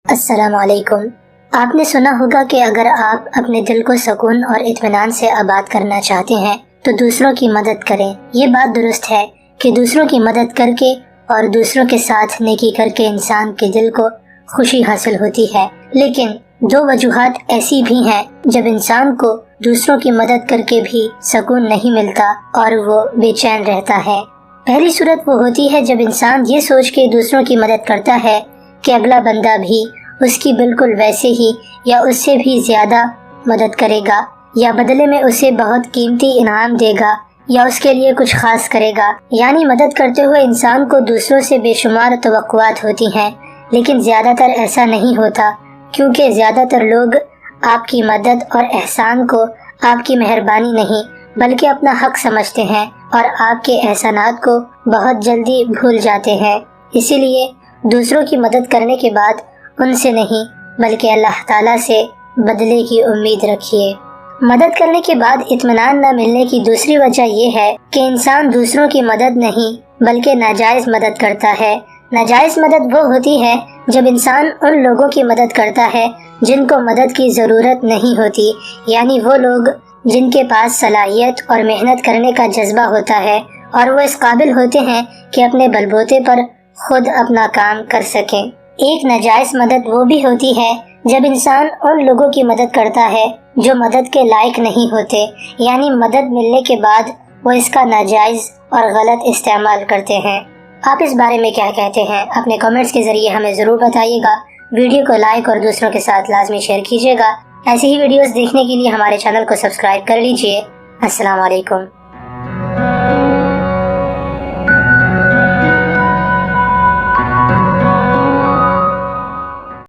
السلام علیکم۔ آپ نے سنا ہوگا کہ اگر آپ اپنے دل کو سکون اور اطمینان سے آباد کرنا چاہتے ہیں تو دوسروں کی مدد کریں۔ یہ بات درست ہے کہ دوسروں کی مدد کر کے اور دوسروں کے ساتھ نیکی کر کے انسان کے دل کو خوشی حاصل ہوتی ہے، لیکن دو وجوہات ایسی بھی ہیں جب انسان کو دوسروں کی مدد کر کے بھی سکون نہیں ملتا اور وہ بے چین رہتا ہے۔ پہلی صورت وہ ہوتی ہے جب انسان یہ سوچ کے دوسروں کی مدد کرتا ہے کہ اگلا بندہ بھی اس کی بالکل ویسے ہی یا اس سے بھی زیادہ مدد کرے گا، یا بدلے میں اسے بہت قیمتی انعام دے گا، یا اس کے لیے کچھ خاص کرے گا۔ یعنی مدد کرتے ہوئے انسان کو دوسروں سے بے شمار توقعات ہوتی ہیں، لیکن زیادہ تر ایسا نہیں ہوتا، کیونکہ زیادہ تر لوگ آپ کی مدد اور احسان کو آپ کی مہربانی نہیں بلکہ اپنا حق سمجھتے ہیں اور آپ کے احسانات کو بہت جلدی بھول جاتے ہیں۔ اسی لیے دوسروں کی مدد کرنے کے بعد ان سے نہیں بلکہ اللہ تعالیٰ سے بدلے کی امید رکھیے۔ مدد کرنے کے بعد اطمینان نہ ملنے کی دوسری وجہ یہ ہے کہ انسان دوسروں کی مدد نہیں بلکہ ناجائز مدد کرتا ہے۔ ناجائز مدد وہ ہوتی ہے جب انسان ان لوگوں کی مدد کرتا ہے جن کو مدد کی ضرورت نہیں ہوتی، یعنی وہ لوگ جن کے پاس صلاحیت اور محنت کرنے کا جذبہ ہوتا ہے اور وہ اس قابل ہوتے ہیں کہ اپنے بل بوتے پر خود اپنا کام کر سکیں۔ ایک ناجائز مدد وہ بھی ہوتی ہے جب انسان ان لوگوں کی مدد کرتا ہے جو مدد کے لائق نہیں ہوتے، یعنی مدد ملنے کے بعد وہ اس کا ناجائز اور غلط استعمال کرتے ہیں۔ آپ اس بارے میں کیا کہتے ہیں؟ اپنے کمنٹس کے ذریعے ہمیں ضرور بتائیے گا۔ ویڈیو کو لائک اور دوسروں کے ساتھ لازمی شیئر کیجیے گا۔ ایسی ہی ویڈیوز دیکھنے کے لیے ہمارے چینل کو سبسکرائب کر لیجیے۔ السلام علیکم۔